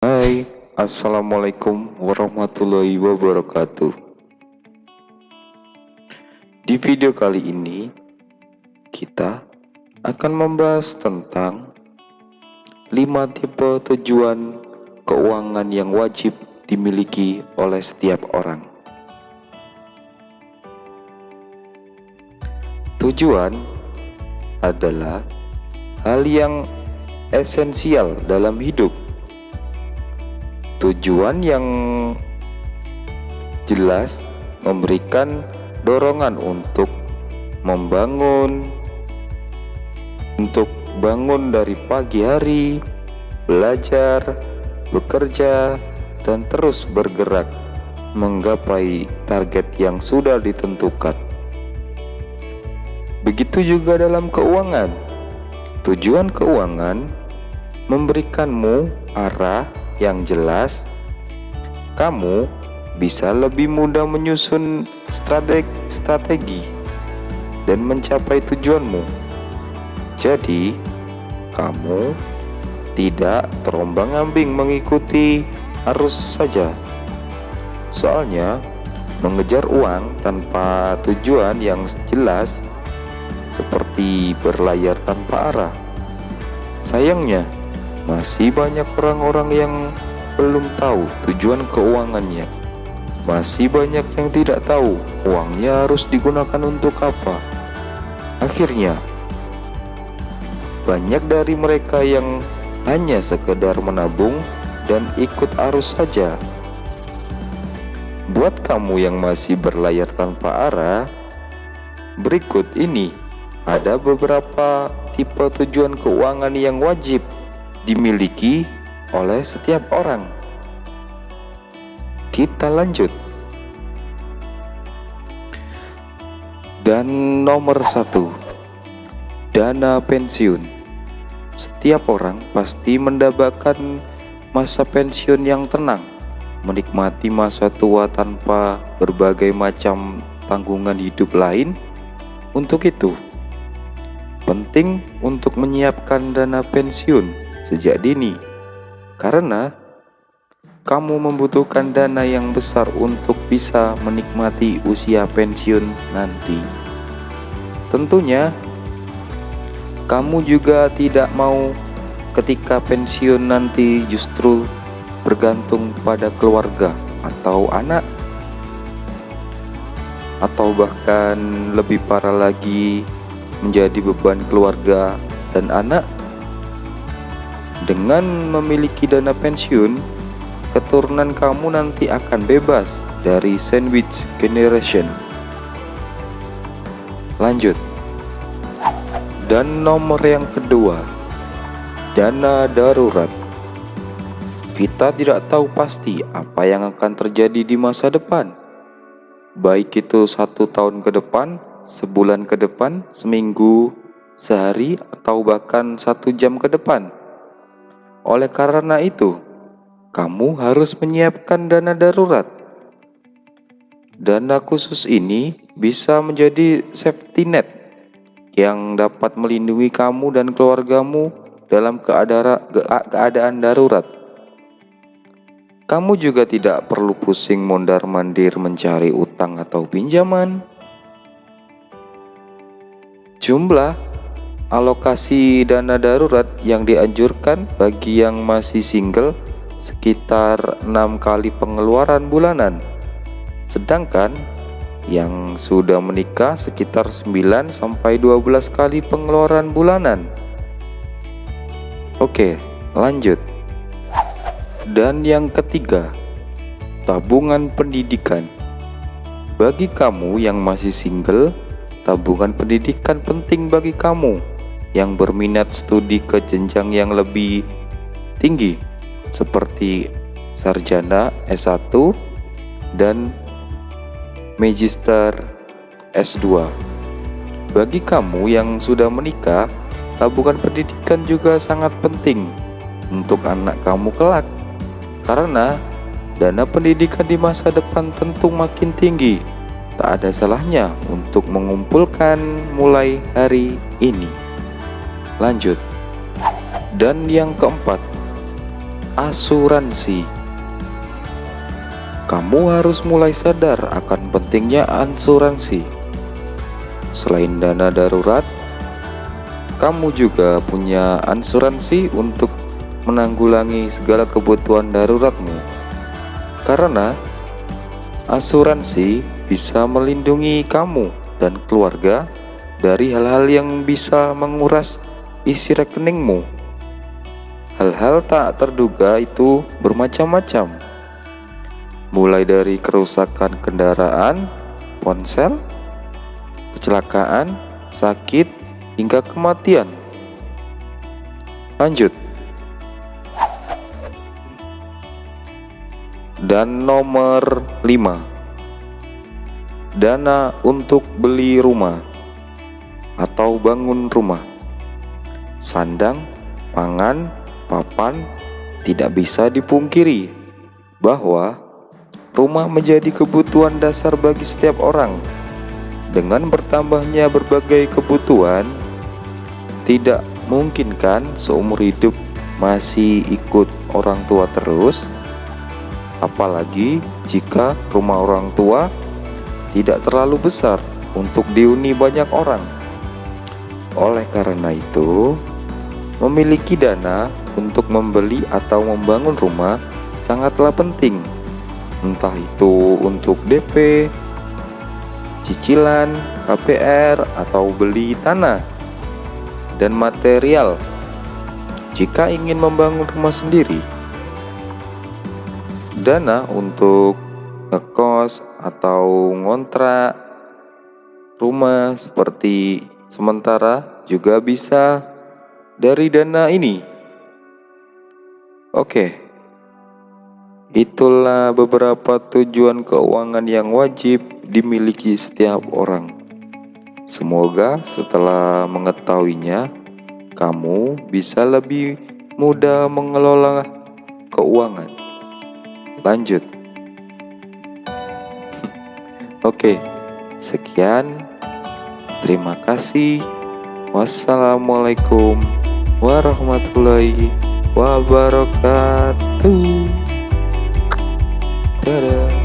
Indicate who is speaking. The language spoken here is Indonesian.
Speaker 1: Hai, Assalamualaikum warahmatullahi wabarakatuh. Di video kali ini, kita akan membahas tentang 5 tipe tujuan keuangan yang wajib dimiliki oleh setiap orang. Tujuan adalah hal yang esensial dalam hidup. Tujuan yang jelas memberikan dorongan untuk bangun dari pagi hari, belajar, bekerja, dan terus bergerak menggapai target yang sudah ditentukan. Begitu juga dalam keuangan. Tujuan keuangan memberikanmu arah yang jelas. Kamu bisa lebih mudah menyusun strategi dan mencapai tujuanmu. Jadi, kamu tidak terombang-ambing mengikuti arus saja. Soalnya, mengejar uang tanpa tujuan yang jelas seperti berlayar tanpa arah. Sayangnya, masih banyak orang-orang yang belum tahu tujuan keuangannya. Masih banyak yang tidak tahu uangnya harus digunakan untuk apa. Akhirnya, banyak dari mereka yang hanya sekedar menabung dan ikut arus saja. Buat kamu yang masih berlayar tanpa arah, berikut ini ada beberapa tipe tujuan keuangan yang wajib dimiliki oleh setiap orang. Kita lanjut. Dan nomor 1, dana pensiun. Setiap orang pasti mendapatkan masa pensiun yang tenang, menikmati masa tua tanpa berbagai macam tanggungan hidup lain. Untuk itu, penting untuk menyiapkan dana pensiun sejak dini, karena kamu membutuhkan dana yang besar untuk bisa menikmati usia pensiun nanti. Tentunya, kamu juga tidak mau ketika pensiun nanti justru bergantung pada keluarga atau anak, atau bahkan lebih parah lagi menjadi beban keluarga dan anak. Dengan memiliki dana pensiun, keturunan kamu nanti akan bebas dari sandwich generation. Lanjut. Dan nomor yang kedua, dana darurat. Kita tidak tahu pasti apa yang akan terjadi di masa depan. Baik itu 1 tahun ke depan, sebulan ke depan, seminggu, sehari, atau bahkan 1 jam ke depan. Oleh karena itu, kamu harus menyiapkan dana darurat. Dana khusus ini bisa menjadi safety net yang dapat melindungi kamu dan keluargamu dalam keadaan darurat. Kamu juga tidak perlu pusing mondar-mandir mencari utang atau pinjaman. Jumlah alokasi dana darurat yang dianjurkan bagi yang masih single sekitar 6 kali pengeluaran bulanan, sedangkan yang sudah menikah sekitar 9-12 kali pengeluaran bulanan. Oke, lanjut. Dan yang ketiga, tabungan pendidikan. Bagi kamu yang masih single, tabungan pendidikan penting bagi kamu yang berminat studi ke jenjang yang lebih tinggi seperti sarjana S1 dan magister S2. Bagi kamu yang sudah menikah, tabungan pendidikan juga sangat penting untuk anak kamu kelak, karena dana pendidikan di masa depan tentu makin tinggi. Tak ada salahnya untuk mengumpulkan mulai hari ini. Lanjut. Dan yang keempat, asuransi. Kamu harus mulai sadar akan pentingnya asuransi. Selain dana darurat, kamu juga punya asuransi untuk menanggulangi segala kebutuhan daruratmu. Karena asuransi bisa melindungi kamu dan keluarga dari hal-hal yang bisa menguras isi rekeningmu. Hal-hal tak terduga itu bermacam-macam, mulai dari kerusakan kendaraan, ponsel, kecelakaan, sakit, hingga kematian. Lanjut. Dan nomor 5, dana untuk beli rumah atau bangun rumah. Sandang, pangan, papan, tidak bisa dipungkiri bahwa rumah menjadi kebutuhan dasar bagi setiap orang. Dengan bertambahnya berbagai kebutuhan, tidak mungkin kan seumur hidup masih ikut orang tua terus? Apalagi jika rumah orang tua tidak terlalu besar untuk dihuni banyak orang. Oleh karena itu, memiliki dana untuk membeli atau membangun rumah sangatlah penting. Entah itu untuk DP, cicilan, KPR, atau beli tanah dan material jika ingin membangun rumah sendiri. Dana untuk ngekos atau ngontrak rumah seperti sementara juga bisa dari dana ini. Oke, itulah beberapa tujuan keuangan yang wajib dimiliki setiap orang. Semoga setelah mengetahuinya, kamu bisa lebih mudah mengelola keuangan. Lanjut. Oke, sekian. Terima kasih. Wassalamualaikum warahmatullahi wabarakatuh. Dadah.